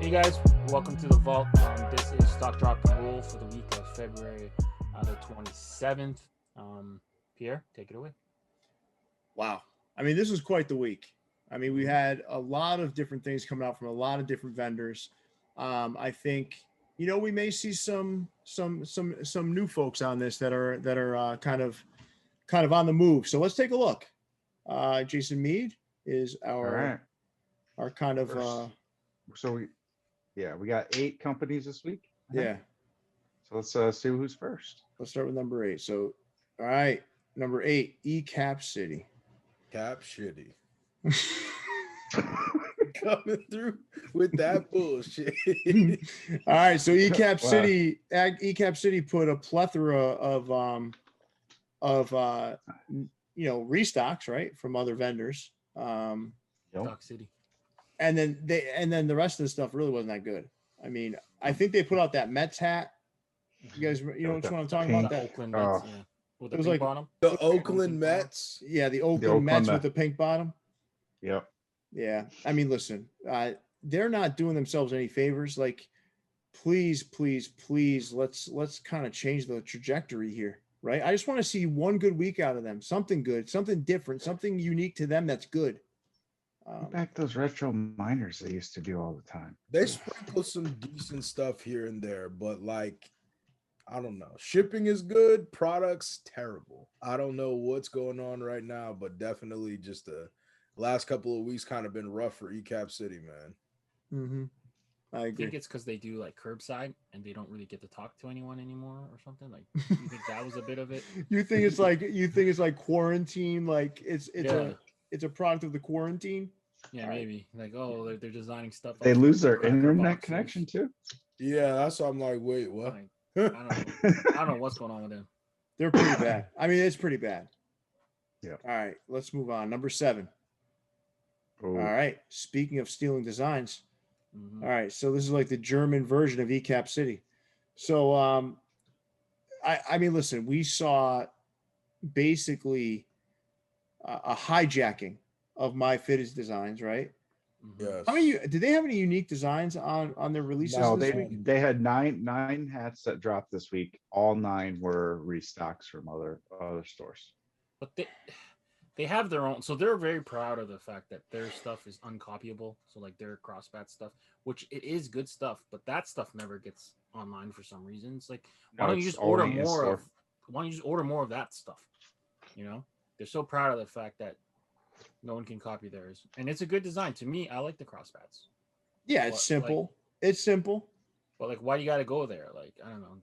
Hey guys, welcome to the vault. This is stock drop and roll for the week of February the 27th. Pierre, take it away. Wow. I mean, this was quite the week. I mean, we had a lot of different things coming out from a lot of different vendors. I think, we may see some new folks on this that are kind of on the move. So let's take a look. Jason Mead is our kind of we got 8 companies this week. Yeah. So let's see who's first. Let's start with number 8. So, all right, number 8, Ecap City. Cap Shitty. Coming through with that bullshit. All right, so Ecap City put a plethora of restocks, right, from other vendors. Stock City. And then the rest of the stuff really wasn't that good. I mean, I think they put out that Mets hat. You guys, which one I'm talking about? That Oakland Mets, yeah. With the It was pink like- bottom. The Oakland Mets. yeah, the Oakland Mets with the pink bottom. Yep. Yeah, I mean, listen, they're not doing themselves any favors. Like, please, let's kind of change the trajectory here, right? I just want to see one good week out of them, something good, something different, something unique to them that's good. Back those retro miners they used to do all the time. They sprinkle some decent stuff here and there, but like, I don't know. Shipping is good, products terrible. I don't know what's going on right now, but definitely just the last couple of weeks kind of been rough for Ecap City, man. Mm-hmm. I I agree. think it's because they do like curbside and they don't really get to talk to anyone anymore or something. Like, you think that was a bit of it? You think it's like quarantine, like it's a product of the quarantine. Yeah, maybe. Like, oh, they're designing stuff. They like lose their cracker internet boxes. connection too. Yeah, that's why I'm like, wait, what? Like, I don't know what's going on with them. They're pretty bad. I mean, it's pretty bad. Yeah. All right, let's move on. Number 7. Oh, All right. Speaking of stealing designs. Mhm. All right. So this is like the German version of Ecap City. So I mean, listen, we saw basically a hijacking of MyFitteds designs, right? Mhm. Yes. How many did they have any unique designs on their releases? no, this week? they had nine hats that dropped this week. All 9 were restocks from other stores. But they have their own, so they're very proud of the fact that their stuff is uncopyable. So like their crossbat stuff, which it is good stuff, but that stuff never gets online for some reason. It's like, why don't you just order more of that stuff? They're so proud of the fact that no one can copy theirs, and it's a good design. To me, I like the crossbats. Yeah, it's simple. It's simple. But like, why do you got to go there? Like, I don't know.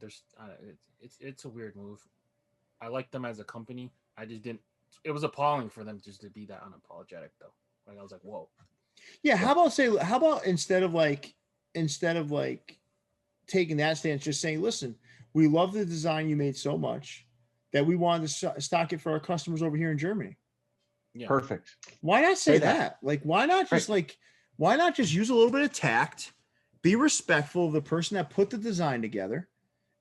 It's a weird move. I like them as a company. I just didn't. It was appalling for them just to be that unapologetic, though. Like, I was like, whoa. Yeah. How about instead of taking that stance, just saying, listen, we love the design you made so much that we wanted to stock it for our customers over here in Germany. Yeah. Perfect. Why not say Say that? that. Like, why not just use a little bit of tact, be respectful of the person that put the design together,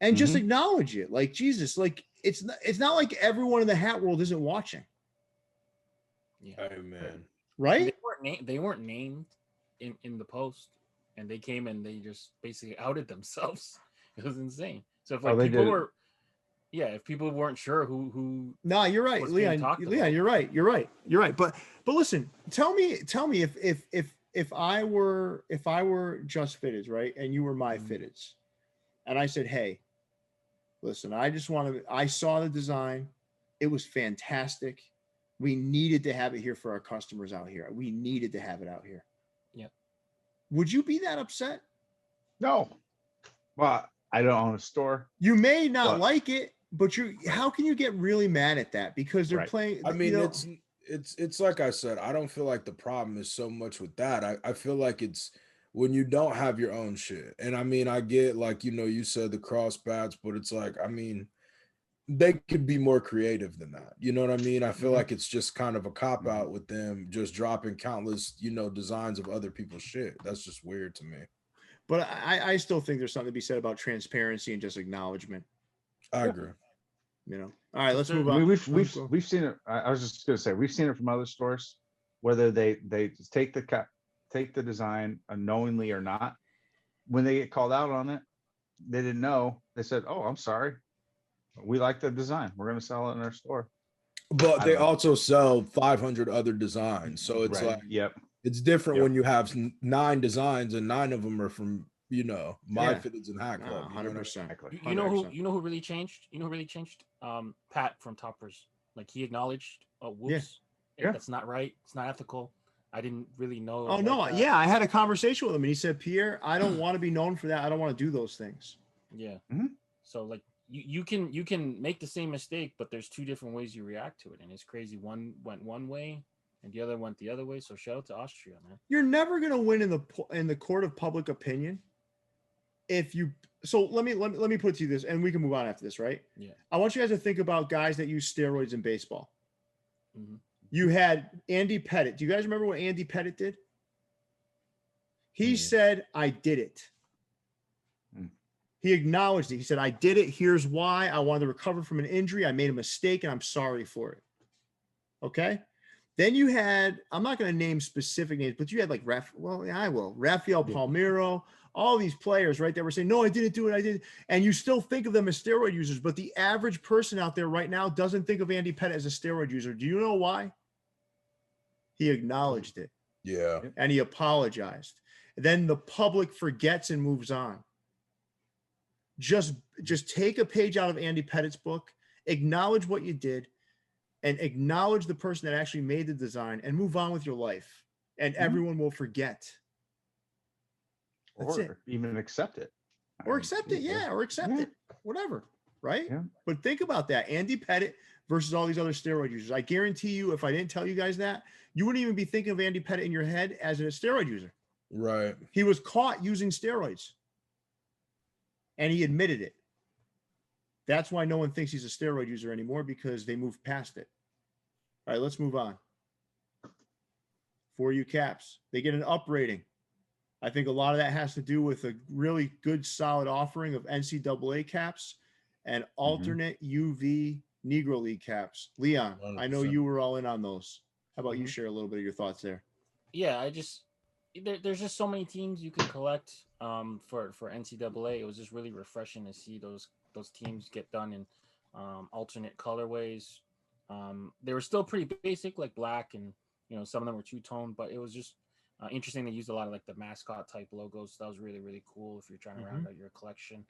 and just acknowledge it? Like, Jesus, like it's not like everyone in the hat world isn't watching, Yeah. Hey, man. right? They weren't named in the post, and they came and they just basically outed themselves. It was insane. So if like if people weren't sure who No, you're right, what's being Leon. talked Leon, about. you're right. But listen, tell me if I were Just Fitteds, right, and you were MyFitteds, and I said, hey, listen, I saw the design, it was fantastic. We needed to have it here for our customers out here. We needed to have it out here. Yep. Would you be that upset? No. Well, I don't own a store. You may not But- like it, but how can you get really mad at that? Because they're Right. playing. I mean, it's like I said, I don't feel like the problem is so much with that. I feel like it's when you don't have your own shit. And I mean, I get like, you said the cross bats, but it's like, I mean, they could be more creative than that. You know what I mean? I feel like it's just kind of a cop out with them just dropping countless, designs of other people's shit. That's just weird to me. But I still think there's something to be said about transparency and just acknowledgement. I agree. All right, let's move I on. mean, we've seen it. I was just gonna say we've seen it from other stores, whether they just take the design unknowingly or not, when they get called out on it, they didn't know. They said, "Oh, I'm sorry. We like the design. We're going to sell it in our store." But I they don't know. also sell 500 other designs. So it's Right. like, Yep. it's different Yep. when you have 9 designs and 9 of them are from, Yeah. MyFitteds and Hat Club. You know what I mean? 100%. Exactly. You know who really changed? You know who really changed? Pat from Toppers. Like he acknowledged, oh whoops, Yeah. that's not right. It's not ethical. I didn't really know. Oh no, yeah, I had a conversation with him and he said, Pierre, I don't want to be known for that. I don't want to do those things. Yeah. Mhm. So like you can make the same mistake, but there's 2 different ways you react to it, and it's crazy. One went one way, and the other went the other way. So shout out to Austria, man. You're never gonna win in the court of public opinion if you. So let me put it to you this, and we can move on after this, right? Yeah. I want you guys to think about guys that use steroids in baseball. Mm-hmm. You had Andy Pettit. Do you guys remember what Andy Pettit did? He said, "I did it." He acknowledged it. He said, "I did it. Here's why. I wanted to recover from an injury. I made a mistake, and I'm sorry for it." Okay. Then you had, I'm not going to name specific names, but you had like Rafael Palmeiro, all these players, right? That were saying, "No, I didn't do it. I didn't." And you still think of them as steroid users, but the average person out there right now doesn't think of Andy Pettit as a steroid user. Do you know why? He acknowledged it. Yeah. And he apologized. Then the public forgets and moves on. Just take a page out of Andy Pettit's book, acknowledge what you did, and acknowledge the person that actually made the design, and move on with your life. And everyone will forget. That's or even accept it. Or accept it, or accept it, whatever, right? Yeah. But think about that. Andy Pettit versus all these other steroid users. I guarantee you, if I didn't tell you guys that, you wouldn't even be thinking of Andy Pettit in your head as a steroid user. Right. He was caught using steroids. And he admitted it. That's why no one thinks he's a steroid user anymore, because they moved past it. All right, let's move on. For you Caps, they get an up rating. I think a lot of that has to do with a really good, solid offering of NCAA caps and alternate UV Negro League caps. Leon, 100%. I know you were all in on those. How about you share a little bit of your thoughts there? Yeah, there's just so many teams you can collect for NCAA. It was just really refreshing to see those teams get done in alternate colorways. They were still pretty basic, like black, and some of them were two-tone, but it was just interesting. They used a lot of like the mascot type logos. So that was really, really cool if you're trying to round out your collection.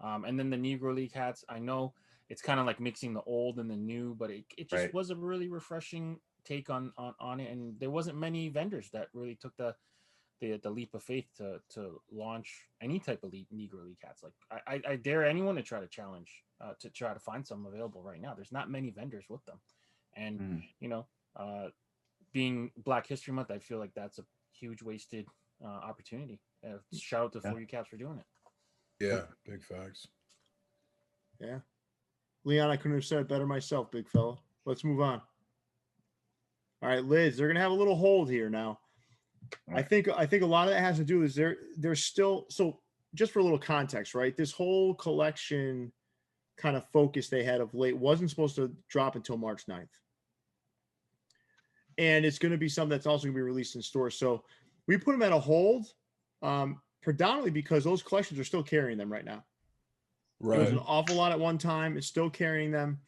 And then the Negro League hats, I know it's kind of like mixing the old and the new, but it just was a really refreshing take on it. And there wasn't many vendors that really took the leap of faith to launch any type of Negro League hats. Like I dare anyone to try to challenge to try to find some available right now. There's not many vendors with them, and being Black History Month, I feel like that's a huge wasted opportunity. Shout out to For You Caps for doing it. Yeah, big facts. Yeah, Leon, I couldn't have said it better myself, big fella. Let's move on. All right, Liz, they're gonna have a little hold here now. I think a lot of that has to do is they're still, so just for a little context, right? This whole collection kind of focus they had of late wasn't supposed to drop until March 9th. And it's going to be something that's also going to be released in stores. So we put them at a hold, predominantly because those collections are still carrying them right now. Right. There was an awful lot at one time. It's still carrying them.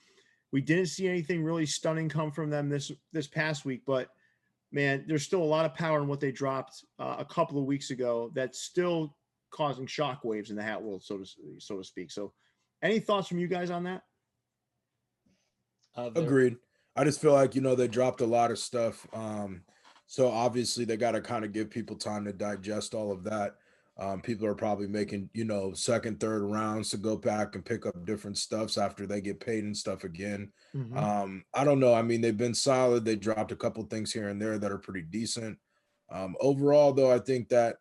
We didn't see anything really stunning come from them this past week, but man, there's still a lot of power in what they dropped a couple of weeks ago that's still causing shockwaves in the hat world, so to speak. So any thoughts from you guys on that? Agreed. I just feel like, they dropped a lot of stuff. So obviously they got to kind of give people time to digest all of that. People are probably making, second, third rounds to go back and pick up different stuffs after they get paid and stuff again. I don't know. I mean, they've been solid. They dropped a couple things here and there that are pretty decent. Overall, though, I think that,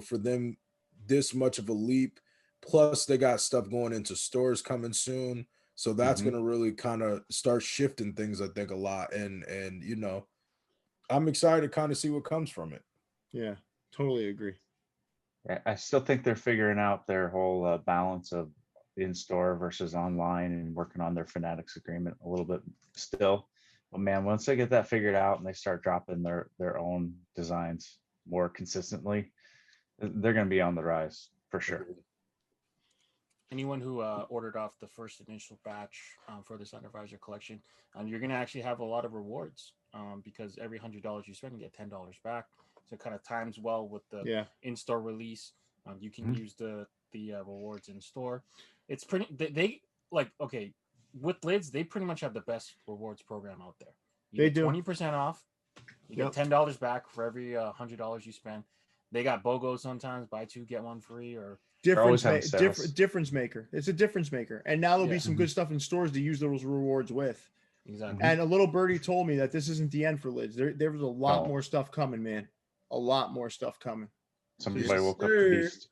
for them, this much of a leap, plus they got stuff going into stores coming soon. So that's going to really kind of start shifting things, I think, a lot. And I'm excited to kind of see what comes from it. Yeah, totally agree. I still think they're figuring out their whole balance of in-store versus online and working on their Fanatics agreement a little bit still. But man, once they get that figured out and they start dropping their own designs more consistently, They're going to be on the rise for sure. Anyone who ordered off the first initial batch for this Uprising collection, you're going to actually have a lot of rewards because every $100 you spend, you get $10 back. So it kind of times well with the in-store release. You can use the rewards in store. It's pretty. They like okay with lids. They pretty much have the best rewards program out there. You get 20% off. You get $10 back for every $100 you spend. They got BOGO sometimes, buy two get one free, or difference maker. It's a difference maker, and now there'll be some good stuff in stores to use those rewards with. Exactly. And a little birdie told me that this isn't the end for lids. There was a lot more stuff coming, man. A lot more stuff coming. Somebody woke up the beast.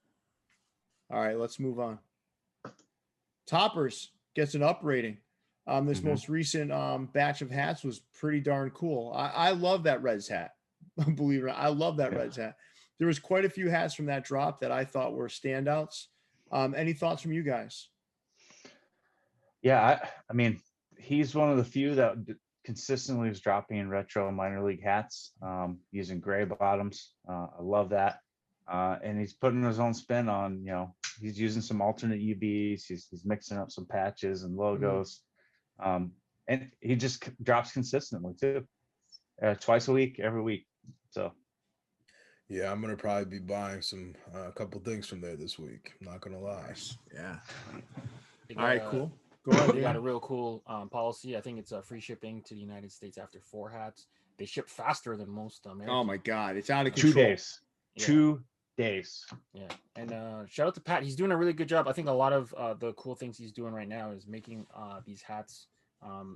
All right, let's move on. Toppers gets an up rating. This most recent batch of hats was pretty darn cool. I love that Reds hat. Believe it or not, I love that Reds hat. There was quite a few hats from that drop that I thought were standouts. Any thoughts from you guys? Yeah, I mean, he's one of the few that consistently is dropping retro minor league hats using gray bottoms. I love that. And he's putting his own spin on, he's using some alternate UVs. He's mixing up some patches and logos. And he just drops consistently too. Twice a week, every week. So. Yeah, I'm gonna probably be buying a couple things from there this week. I'm not gonna lie. Yeah. All right, cool. Go ahead. They got a real cool policy. I think it's free shipping to the United States after 4 hats. They ship faster than most Americans. Oh my God, it's out of control. 2 days. Yeah. 2 days. Yeah, and shout out to Pat. He's doing a really good job. I think a lot of the cool things he's doing right now is making these hats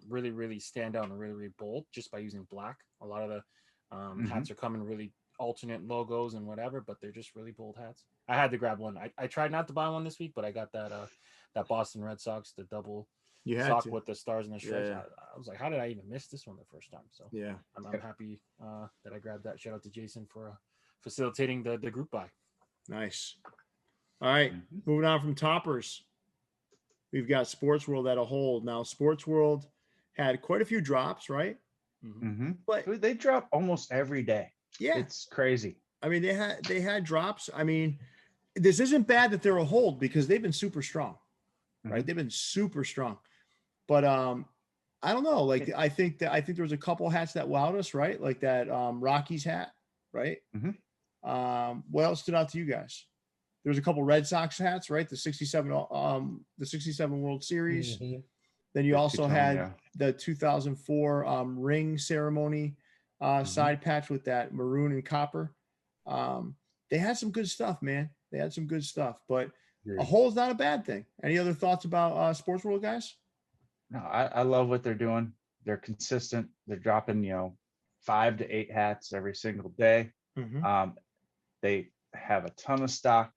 really, really stand out and really, really bold just by using black. A lot of the hats are coming really alternate logos and whatever, but they're just really bold hats. I had to grab one. I tried not to buy one this week, but I got that Boston Red Sox, the double sock with the stars and the stripes. Yeah. I was like, how did I even miss this one the first time? So yeah, I'm happy that I grabbed that. Shout out to Jason for facilitating the group buy. Nice. All right, moving on from toppers, we've got Sports World at a hold. Now, Sports World had quite a few drops, right? But they drop almost every day. Yeah, it's crazy. I mean, they had drops. I mean, this isn't bad that they're a hold because they've been super strong, right? They've been super strong. But I don't know. Like I think there was a couple hats that wowed us, right? Like that Rockies hat, right? What else stood out to you guys? There was a couple Red Sox hats, right? The 67 World Series. Then you also had the 2004 ring ceremony side patch with that maroon and copper. They had some good stuff, man. They had some good stuff, but a hole is not a bad thing. Any other thoughts about Sports World, guys? No, I love what they're doing. They're consistent. They're dropping, 5 to 8 hats every single day. They have a ton of stock,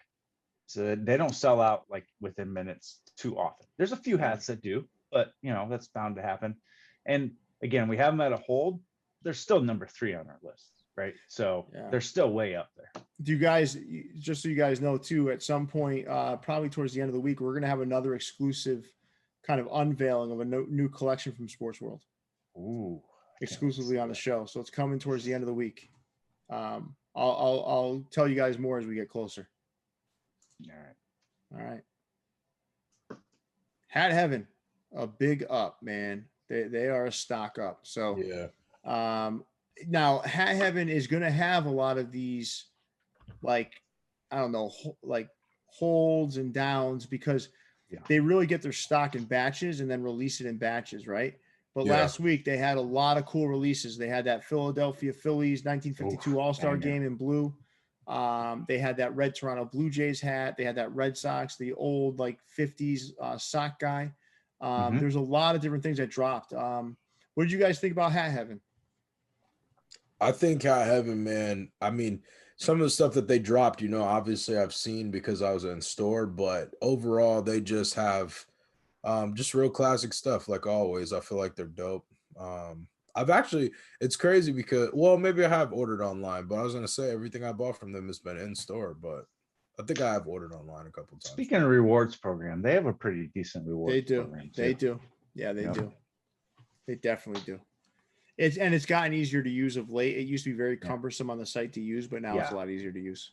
so they don't sell out like within minutes too often. There's a few hats that do, but that's bound to happen. And again, we have them at a hold. They're still number 3 on our list, right? So they're still way up there. Do you guys, just so you guys know too, at some point, probably towards the end of the week, we're going to have another exclusive kind of unveiling of a new collection from Sports World. Ooh, exclusively on the show. So it's coming towards the end of the week. I'll tell you guys more as we get closer. All right. Hat Heaven, a big up, man. They are a stock up. So now Hat Heaven is going to have a lot of these, like, I don't know, like holds and downs because they really get their stock in batches and then release it in batches, right? But last week they had a lot of cool releases. They had that Philadelphia Phillies 1952 All-Star game in blue. They had that red Toronto Blue Jays hat. They had that Red Sox, the old like 50s sock guy. There's a lot of different things that dropped. What did you guys think about Hat Heaven? I think Hat Heaven, man. I mean, some of the stuff that they dropped, obviously I've seen because I was in store, but overall they just have just real classic stuff. Like always, I feel like they're dope. It's crazy because, maybe I have ordered online, but I was going to say everything I bought from them has been in store, but I think I have ordered online a couple times. Speaking of rewards program, they have a pretty decent rewards program. They do. Yeah, they do. They definitely do. It's gotten easier to use of late. It used to be very cumbersome on the site to use, but now it's a lot easier to use.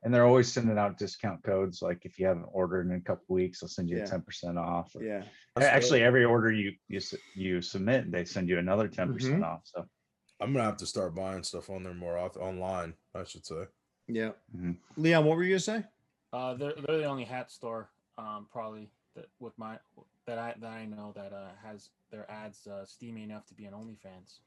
And they're always sending out discount codes. Like if you haven't ordered in a couple weeks, they'll send you a 10% off. Yeah. Actually, every order you submit, they send you another 10% off. So I'm gonna have to start buying stuff on there more often, online, I should say. Yeah. Leon, what were you gonna say? They're the only hat store, probably that I know that has their ads steamy enough to be an OnlyFans.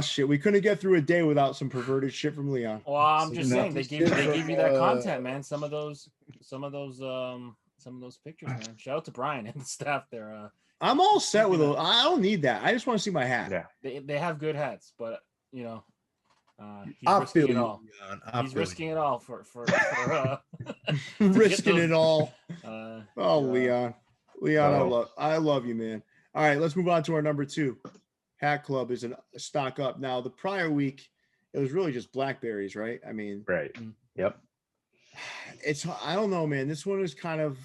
Shit, we couldn't get through a day without some perverted shit from Leon. Well, I'm just saying they give you that content, man. Some of those pictures, man. Shout out to Brian and the staff there. I'm all set with it. I don't need that. I just want to see my hat. Yeah. They have good hats, but you know, I feel it all. He's risking it all for risking it all. Leon, I love you, man. All right, let's move on to our number 2. Hat Club is a stock up. Now, the prior week, it was really just blackberries, right? I mean, right. Yep. I don't know, man. This one is kind of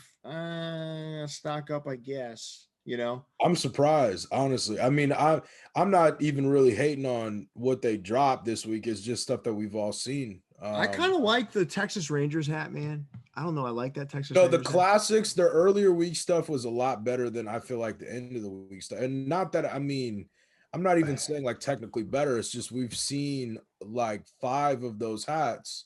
stock up, I guess. You know, I'm surprised, honestly. I mean, I'm not even really hating on what they dropped this week. It's just stuff that we've all seen. I kind of like the Texas Rangers hat, man. I don't know. I like that Texas. No, the classics, the earlier week stuff was a lot better than I feel like the end of the week stuff. And not that, I mean, I'm not even saying like technically better. It's just we've seen like 5 of those hats,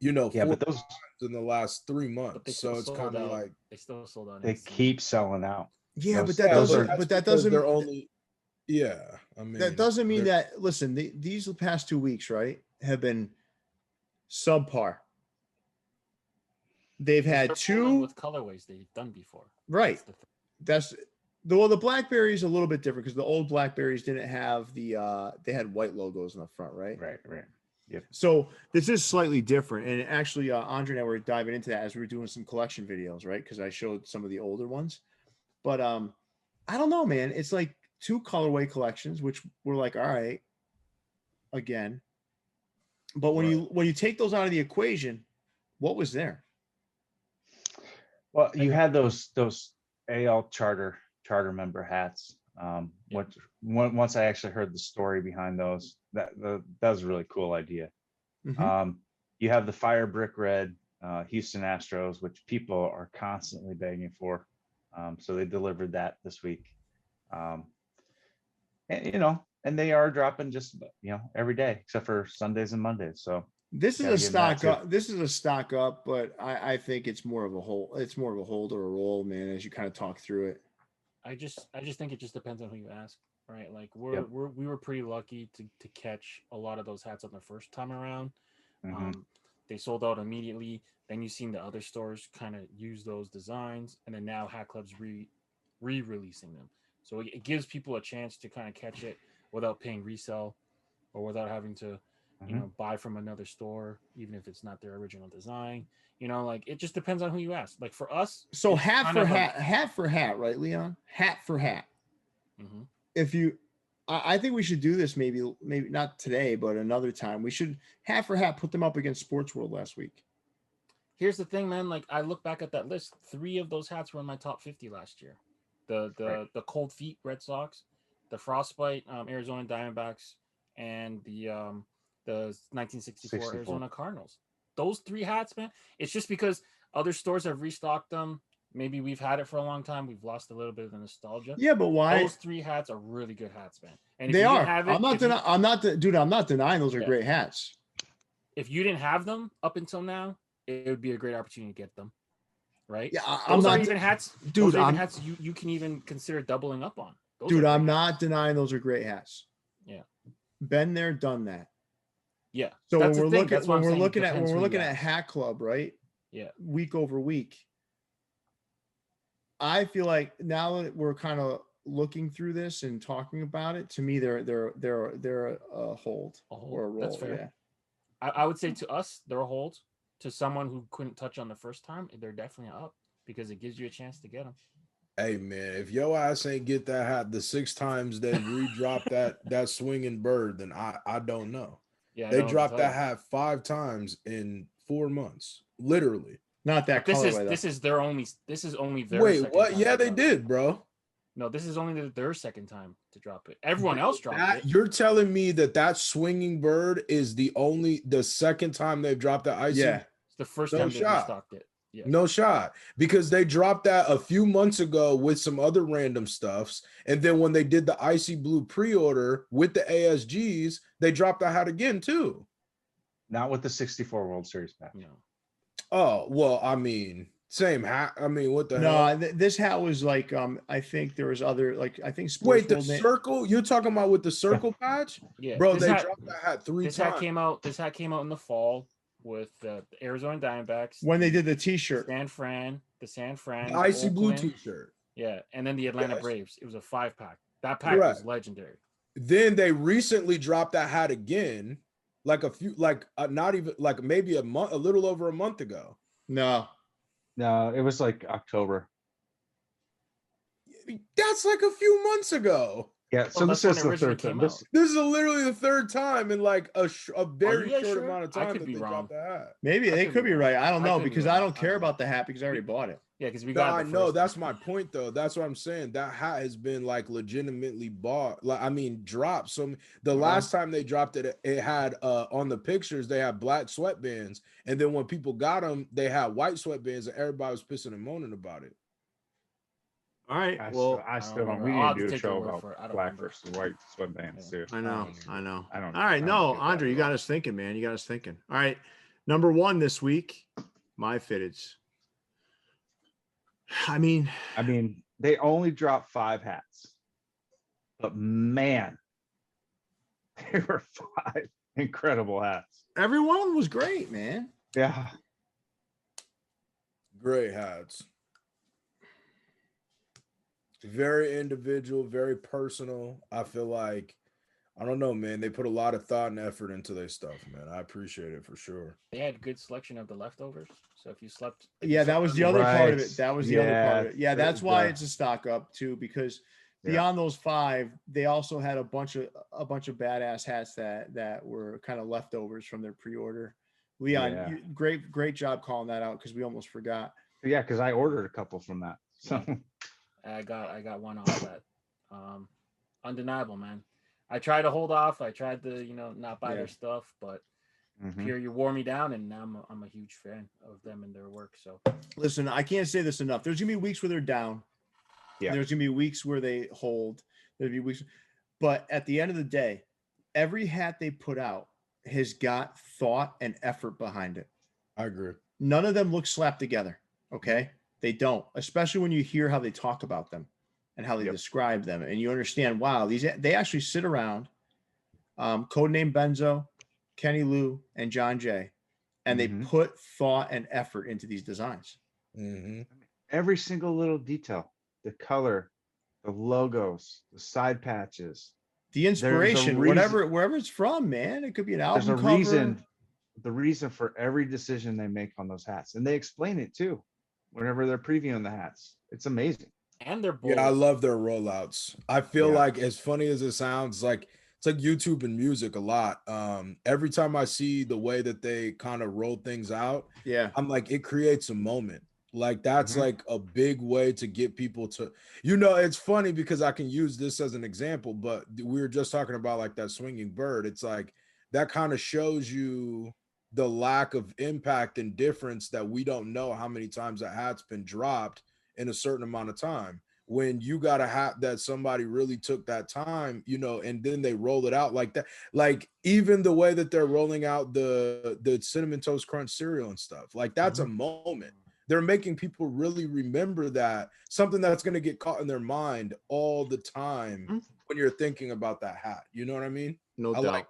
you know, 4 but those times in the last 3 months. So it's kind of like they still sold out. They keep selling out. Yeah, those, but that doesn't. They're only. Yeah, I mean that doesn't mean that. Listen, these past 2 weeks, right, have been subpar. They've had 2 with colorways they've done before. Right. That's the Blackberry is a little bit different because the old Blackberries didn't have they had white logos in the front, right? Right. Yep. So this is slightly different, and actually, Andre and I were diving into that as we were doing some collection videos, right? Because I showed some of the older ones, but I don't know, man. It's like 2 colorway collections, which were like, all right, again. But when you take those out of the equation, what was there? Well, you had those AL charter member hats. Once I actually heard the story behind those, that was a really cool idea. You have the fire brick red Houston Astros, which people are constantly begging for. So they delivered that this week. And they are dropping just every day except for Sundays and Mondays. So this is a stock up. This is a stock up, but I think it's more of a hold. It's more of a hold or a roll, man. As you kind of talk through it, I just think it just depends on who you ask, right? Like we were pretty lucky to catch a lot of those hats on the first time around. They sold out immediately. Then you've seen the other stores kind of use those designs, and then now Hat Club's re-releasing them. So it gives people a chance to kind of catch it without paying resale or without having to buy from another store, even if it's not their original design. Like it just depends on who you ask. Like for us, so hat for hat, right, Leon? Hat for hat. If you, I think we should do this maybe not today, but another time. We should hat for hat put them up against Sports World last week. Here's the thing, man. Like I look back at that list, 3 of those hats were in my top 50 last year. The Cold Feet Red Sox, the Frostbite Arizona Diamondbacks, and the 1964 Arizona Cardinals. Those 3 hats, man. It's just because other stores have restocked them. Maybe we've had it for a long time. We've lost a little bit of the nostalgia. Yeah, but why? Those 3 hats are really good hats, man. And they are. I'm not denying those are great hats. If you didn't have them up until now, it would be a great opportunity to get them. Right? Yeah, I'm not even hats. Dude, hats you can even consider doubling up on. I'm not denying those are great hats. Yeah. Been there, done that. Yeah. So when we're looking at Hat Club, right? Yeah. Week over week. I feel like now that we're kind of looking through this and talking about it, to me they're a hold or a roll. That's fair. Yeah. I would say to us they're a hold. To someone who couldn't touch on the first time, they're definitely up because it gives you a chance to get them. Hey man, if your ass ain't get that hat the 6 times they re-dropped that swinging bird, then I don't know. Yeah, they dropped that hat 5 times in 4 months, literally. Not that this colorway, is though. this is only their. Wait, what? Yeah, they did, bro. No, this is only their second time to drop it. Everyone else dropped it. You're telling me that swinging bird is the second time they've dropped the icy? Yeah. It's the first No time they shot. restocked it. Yeah. No shot, because they dropped that a few months ago with some other random stuffs, and then when they did the icy blue pre-order with the ASGs, they dropped the hat again too. Not with the 64 World Series patch. No. Oh well, I mean, same hat. I mean, what the No, hell? this hat was like I think there was other like I think Sports Wait, the World circle? You're talking about with the circle patch? Yeah, Bro, this they hat- dropped that hat 3 This times. hat came out in the fall with the Arizona Diamondbacks. when they did the T-shirt. San Fran, the Icy blue Oakland, t-shirt. yeah, and then the Atlanta Yes. Braves. It was a 5-pack. That pack was Correct. legendary. Then they recently dropped that hat again, like a few, like not even like maybe a little over a month ago. No. No, it was like October. That's like a few months ago. Yeah, so that's this when is it the originally third time. came This, out. This is literally the third time in like a very you guys short sure? amount of I time could that be they wrong. dropped the hat. Maybe I they could could be be wrong. right. I don't I know could be because wrong. I don't I care don't know. about the hat because I already bought it. Yeah, because we No, got I the know first that's one. my point though. That's what I'm saying. That hat has been like legitimately bought. Like I mean, dropped. So the last time they dropped it, it had on the pictures they had black sweatbands, and then when people got them, they had white sweatbands, and everybody was pissing and moaning about it. All right. I Well, still don't. remember. We I'll need have to to do a take your show word about for it. I don't black remember. versus white sweatbands too. I know. I know. I don't. All right. I don't No, get that Andre, you at got all. us thinking, man. You got us thinking. All right. Number 1 this week, MyFitteds. I mean, they only dropped 5 hats, but man, there were 5 incredible hats. everyone was great, man. Yeah, Great hats. Very individual, very personal. I feel like, I don't know, man. They put a lot of thought and effort into their stuff, man. I appreciate it for sure. They had good selection of the leftovers. So if you slept, Yeah, that was the other part of Right. it. That was the other part of it. Yeah, that's why the- it's a stock up too, because Yeah. beyond those 5, they also had a bunch of badass hats that were kind of leftovers from their pre-order. Leon, Yeah. great job calling that out because we almost forgot. Yeah, because I ordered a couple from that. So I got one off that. Undeniable, man. I tried to hold off. I tried to, not buy Yeah. their stuff, but mhm. Pierre, you wore me down, and now I'm a huge fan of them and their work. So Listen, I can't say this enough. There's gonna be weeks where they're down. Yeah. There's gonna be weeks where they hold. There'll be weeks, but at the end of the day, every hat they put out has got thought and effort behind it. I agree. None of them look slapped together. Okay, they don't. Especially when you hear how they talk about them and how they Yep. describe them, and you understand. Wow, they actually sit around. Codename Benzo, Kenny Lou, and John Jay, and they Mhm. put thought and effort into these designs. Mm-hmm. Every single little detail, the color, the logos, the side patches. The inspiration, reason- wherever it's from, man. It could be an There's album a cover. reason. The reason for every decision they make on those hats, and they explain it too, whenever they're previewing the hats. It's amazing. and they're bold. Yeah, I love their rollouts. I feel Yeah. like, as funny as it sounds, like it's like YouTube and music a lot. Every time I see the way that they kind of roll things out, Yeah. I'm like, it creates a moment. Like that's Mhm. like a big way to get people to, it's funny because I can use this as an example, but we were just talking about like that swinging bird. It's like that kind of shows you the lack of impact and difference that we don't know how many times a hat's been dropped in a certain amount of time. When you got a hat that somebody really took that time, and then they roll it out like that. Like even the way that they're rolling out the cinnamon toast crunch cereal and stuff, like that's a moment. They're making people really remember that, something that's going to get caught in their mind all the time when you're thinking about that hat. You know what I mean? No I doubt. like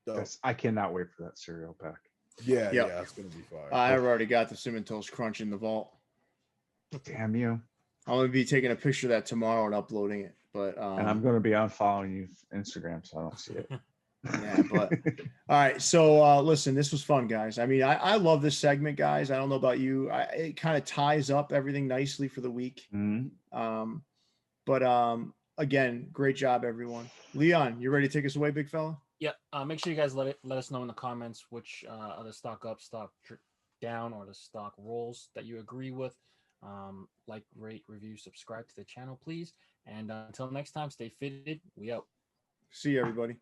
dope. Yes, I cannot wait for that cereal pack. Yeah, Yep. yeah, it's gonna be fire. I've already got the Cinnamon Toast Crunch in the vault. Damn you! I'm gonna be taking a picture of that tomorrow and uploading it. But And I'm going to be unfollowing you Instagram, so I don't see it. yeah, but all right. So listen, this was fun, guys. I mean, I love this segment, guys. I don't know about you. It kind of ties up everything nicely for the week. Mhm. But again, great job, everyone. Leon, you ready to take us away, big fella? Yeah, make sure you guys let us know in the comments which are the stock up, stock down, or the stock rolls that you agree with. Like, rate, review, subscribe to the channel, please. And until next time, stay fitted. We out. See you, everybody.